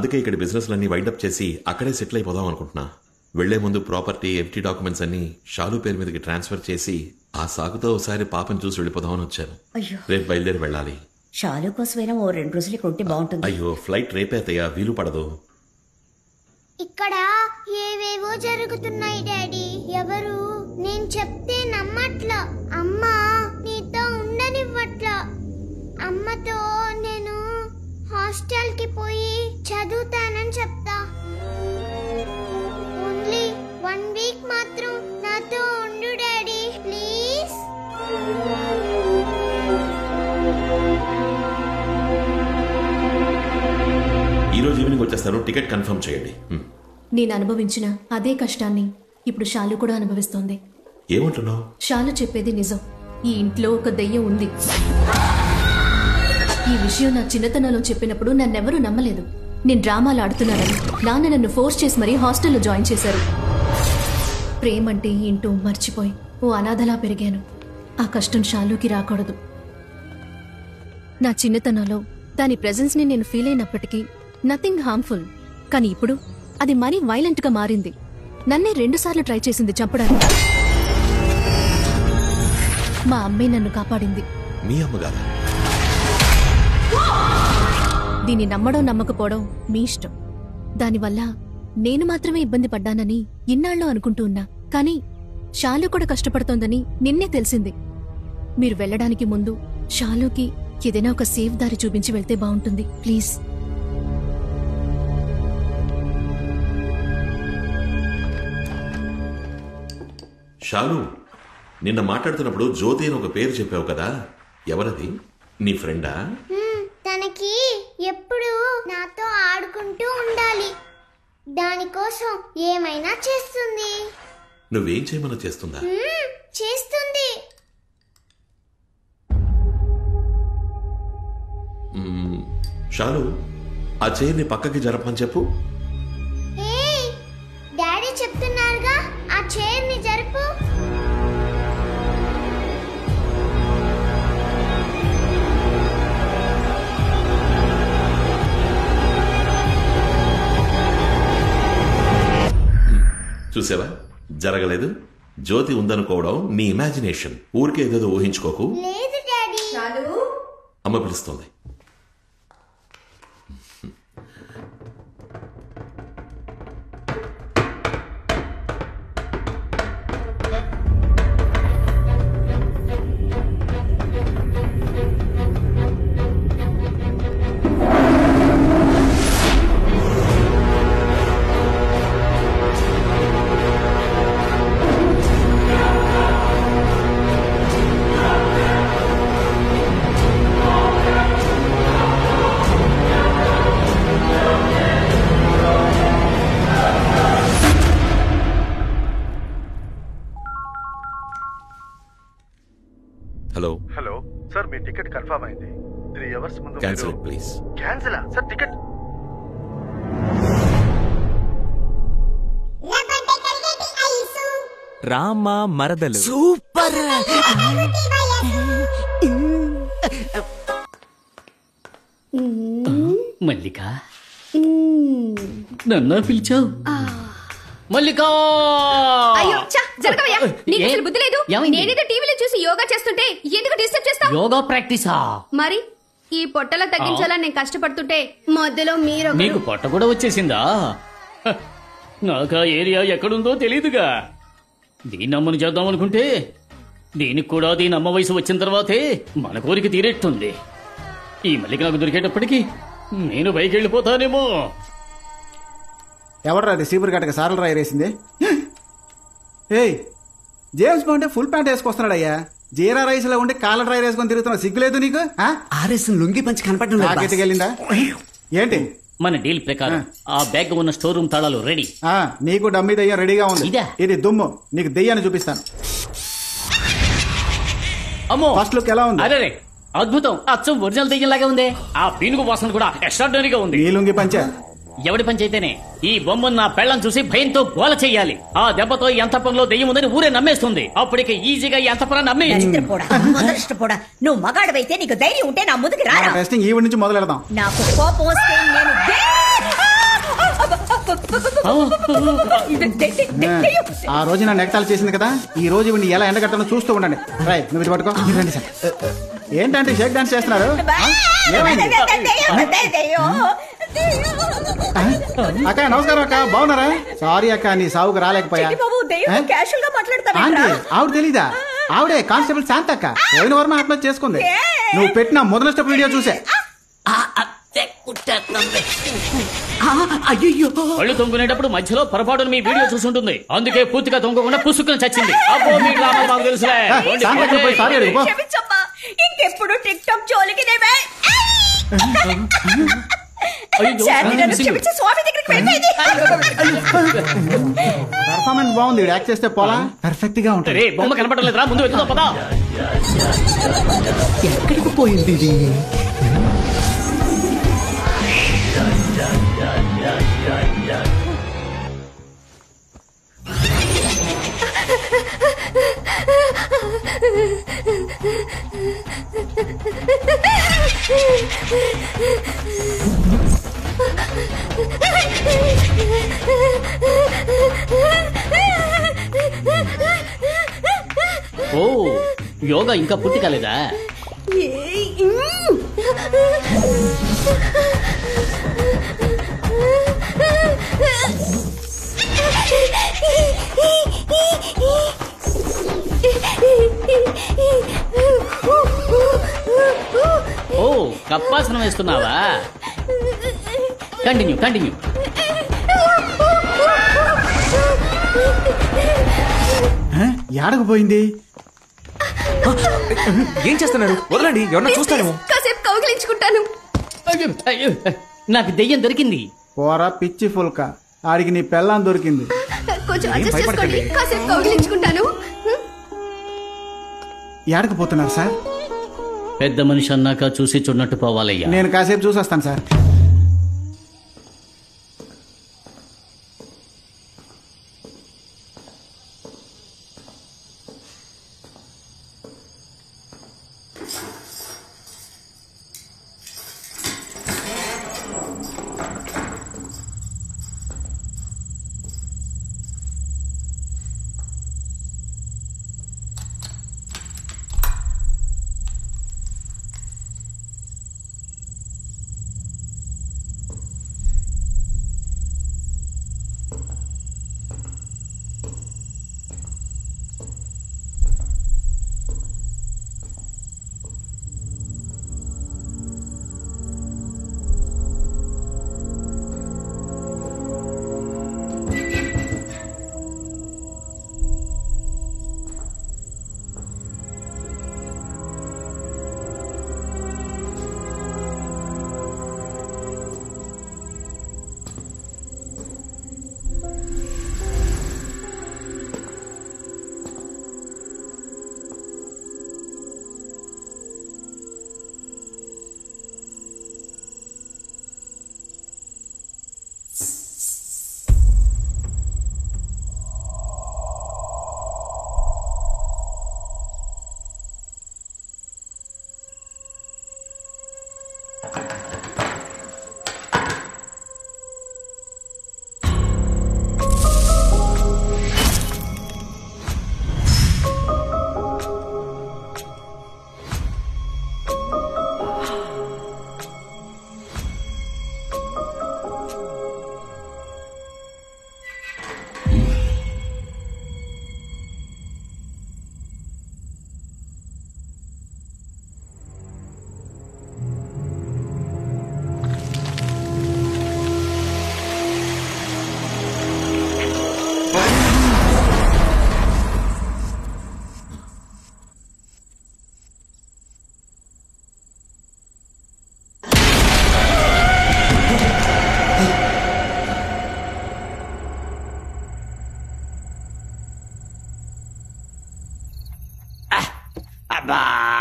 అందుకే ఇక్కడ బిజినెస్లన్నీ వైండప్ చేసి అక్కడే సెటిల్ అయిపోదాం అనుకుంటున్నా. వెళ్లే ముందు ప్రాపర్టీ ఎఫ్టీ డాక్యుమెంట్స్ అన్ని షాలు పేరు మీదకి ట్రాన్స్ఫర్ చేసి ఆ సాగుతో ఒకసారి పాపని చూసి వెళ్ళిపోదామని వచ్చాను. రేపు బయలుదేరి వెళ్ళాలి. షాలు కోసమైనా ఓ 2 రోజులు ఇక్కడ ఉంటే బాగుంటుంది. అయ్యో, ఫ్లైట్ రేపే అత్తయ్య, వీలు పడదు. ఇక్కడ ఏవేవో జరుగుతున్నాయి డాడీ. ఎవరు నేను చెప్తే నమ్మట్లా. అమ్మా నీతో ఉండనివ్వట్లా. అమ్మతో నేను హాస్టల్ కి పోయి చదువుతానని చెప్తా. ఓన్లీ 1 వీక్ మాత్రం నాతో ఉండు డాడీ ప్లీజ్. ఈ రోజు ఈవినింగ్ వచ్చేస్తారు. టికెట్ కన్ఫర్మ్ చేయండి. నేను అనుభవించిన అదే కష్టాన్ని ఇప్పుడు షాలు కూడా అనుభవిస్తోంది. ఏమంటున్నావు? షాలు చెప్పేది నిజం. ఈ ఇంట్లో ఒక దెయ్యం ఉంది. ఈ విషయం నా చిన్నతనంలో చెప్పినప్పుడు నన్నెవరూ నమ్మలేదు. నేను డ్రామాలు ఆడుతున్నానని నాన్న నన్ను ఫోర్స్ చేసి మరీ హాస్టల్లో జాయిన్ చేశారు. ప్రేమంటే ఏంటో మర్చిపోయి ఓ అనాథలా పెరిగాను. ఆ కష్టం షాలుకి రాకూడదు. నా చిన్నతనంలో దాని ప్రెజెన్స్ ని నేను ఫీల్ అయినప్పటికీ నథింగ్ హార్మ్ఫుల్. కానీ ఇప్పుడు అది మరీ వైలెంట్ గా మారింది. నన్నే 2 సార్లు ట్రై చేసింది చంపడానికి. మా అమ్మే నన్ను కాపాడింది. మీ అమ్మగారా? దీన్ని నమ్మడం నమ్మకపోవడం మీ ఇష్టం. దానివల్ల నేను మాత్రమే ఇబ్బంది పడ్డానని ఇన్నాళ్ళు అనుకుంటూ ఉన్నా. కానీ షాలు కూడా కష్టపడుతోందని నిన్నే తెలిసింది. మీరు వెళ్ళడానికి ముందు షాలుకి ఏదైనా ఒక సేఫ్ దారి చూపించి వెళ్తే బాగుంటుంది ప్లీజ్. షాలు, నిన్న మాట్లాడుతున్నప్పుడు జ్యోతి అని ఒక పేరు చెప్పావు కదా, ఎవరది? నీ ఫ్రెండా? తనకి ఎప్పుడు నాతో ఆడుకుంటూ ఉండాలి. దానికోసం ఏమైనా చేస్తుంది. నువ్వేం చేయమన్నా చేస్తుందా? చేస్తుంది. షాలు, ఆ చైర్ని పక్కకి జరపని చెప్పు. డాడీ చెప్తున్నారుగా, ఆ చైర్ని జరుపు. చూసావా, జరగలేదు. జ్యోతి ఉందనుకోవడం నీ ఇమాజినేషన్. ఊరికే ఏదేదో ఊహించుకోకు. లేదు డాడీ. అమ్మ పిలుస్తుంది. హలో హలో సార్, మీ టికెట్ కన్ఫర్మ్ అయింది. 3 hours ముందు క్యాన్సిల్ ప్లీజ్. క్యాన్సిలా సార్? టికెట్ రామ మరదలు సూపర్. మల్లిక, నన్ను పిలిచావు? మల్లిక! అయ్యో జరగవయ్యా, నీకు అసలు బుద్ధి లేదు. నేనేదో టీవీలో చూసి యోగా చేస్తుంటే ఎందుకు డిస్టర్బ్ చేస్తావు? యోగా ప్రాక్టీసా? మరి ఈ పొట్టల తగ్గించాలని నేను కష్టపడుతుంటే మధ్యలో మీరు నీకు పొట్ట కూడా వచ్చేసిందా? నాకు ఆ ఏరియా ఎక్కడుందో తెలీదుగా. దీన్ని అమ్మను చేద్దాం అనుకుంటే దీనికి కూడా దీని అమ్మ వయసు వచ్చిన తర్వాతే మన కోరిక తీరేట్టుంది. ఈ మల్లిక నాకు దొరికేటప్పటికి నేను పైకి వెళ్ళిపోతానేమో. ఎవడరా రిసీవర్ గట్టక సార్లు రాయరేసింది? ఏయ్, జేమ్స్ బాండ్ ఫుల్ ప్యాంట్ వేసుకొస్తున్నాడయ్యా. జీరా రైస్ లో ఉండి కాలర్ రైస్ వేసుకొని తిరుగుతున్నా, సిగ్గులేదు నీకు? ఆర్ఎస్ లుంగి పంచి కనపడడం వెళ్ళిందా ఏంటి? మన డీల్ ప్రకారం ఆ బ్యాగ్ ఉన్న స్టోర్ రూమ్ తాళాలు రెడీ. నీకు డమ్మీ దెయ్యం రెడీగా ఉంది. ఇది దుమ్ము, నీకు దెయ్యాన్ని చూపిస్తాను. అమ్మో, ఫస్ట్ లుక్ ఎలా ఉంది? అరే అద్భుతం, అచ్చం ఒరిజినల్ దెయ్యం లాగా ఉంది. ఆ పీనుగు వాసన కూడా ఎక్స్ట్రాడినరీగా ఉంది. ఈ లుంగి పంచా ఎవడి పని అయితేనే ఈ బొమ్మను నా పెళ్ళం చూసి భయంతో గోల చెయ్యాలి. ఆ దెబ్బతో ఎంతపంలో దెయ్యం ఉందని ఊరే నమ్మేస్తుంది. అప్పటికి ఈజీగా ఎంతపరాన్ని నమ్మేయచ్చు. నువ్వు మగాడవైతే నీకు ధైర్యం ఉంటే నా ముందుకు రా. టెస్టింగ్ ఈ నుంచి మొదలెడదాం. నాకు కోపం వస్తే నేను ఆ రోజు నా నెగతాలు చేసింది కదా, ఈ రోజు ఇవన్నీ ఎలా ఎండగట్టాలో చూస్తూ ఉండండి. రై, నువ్వు ఇది పట్టుకో. మీరు రండి సార్. ఏంటంటే షేక్ డాన్స్ చేస్తున్నారు? ఏమైంది? అక్క నమస్కారం అక్క, బాగున్నారా? సారీ అక్క, నీ సావుకు రాలేకపోయా. ఆంటీ, ఆవిడ తెలీదా? ఆవిడే కానిస్టేబుల్ శాంత అక్క. పోయిన వారం ఆత్మహత్య చేసుకుంది. నువ్వు పెట్టిన మొదల స్టెప్ వీడియో చూసే. అయ్యో, కళ్ళు తొంగునేటప్పుడు మధ్యలో పొరపాటును మీ వీడియో చూసుంటుంది, అందుకే పూర్తిగా తొంగకుండా పుసుకుని చచ్చింది. అబ్బో, మీ డ్రామాలు మాకు తెలుసులే. శాంతకి పోయి సారీ అడుగు, పో. ఇంకెప్పుడు టిక్ టాక్ జోలికి పర్ఫార్మెన్స్ బాగుంది, యాక్ట్ చేస్తే పోలా పర్ఫెక్ట్ గా ఉంటుంది. బొమ్మ కనపడలేదురా, ముందు వెతుకుతా పదా. ఎక్కడికి పోయింది ఇది? ఓ, యోగా ఇంకా పూర్తి కాలేదా? ఓ, కప్పాసనం వేస్తున్నావా? Continue continue. యాడకు పోయింది? ఏం చేస్తున్నారు? వదలండి, ఎవరన్నా చూస్తానేమో. కాసేపు కౌగిలించుకుంటాను. అయ్యో, నాకు దెయ్యం దొరికింది. పోరా పిచ్చి ఫుల్క, ఆడికి నీ పెళ్ళాం దొరికింది. కొంచెం అడ్జస్ట్ చేసుకోండి, కాసేపు కౌగిలించుకుంటాను. యాడకు పోతున్నారు సార్? పెద్ద మనిషి అన్నాక చూసి చూడనట్టు పోవాలయ్యా. నేను కాసేపు చూసొస్తాను సార్.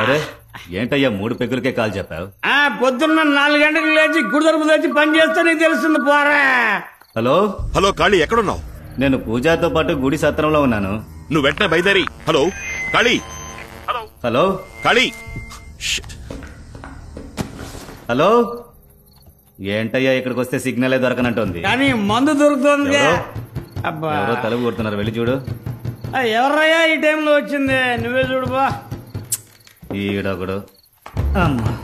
అరే ఏంటయ్యా 3 పెగ్గులకే కాల్ చెప్పావు? పొద్దున్న 4 గంటలకు లేచి గుడిదరుపు తెచ్చి పని చేస్తే నీకు తెలుస్తుంది పోరా. హలో హలో కాళీ, ఎక్కడున్నావు? నేను పూజాతో పాటు గుడి సత్రంలో ఉన్నాను. నువ్వు వెంటనే బయలుదేరి. హలో కాళీ. హలో కాళీ. హలో ఏంటయ్యా ఇక్కడికి వస్తే సిగ్నలే దొరకనంటుంది. కానీ మందు దొరుకుతుంది. ఎవరో? అబ్బా ఎవరో తలుపు కొడుతున్నారు, వెళ్ళి చూడు. ఎవర్రయ్యా ఈ టైంలో వచ్చింది? నువ్వే చూడు బా. ఈడొకడు. అమ్మా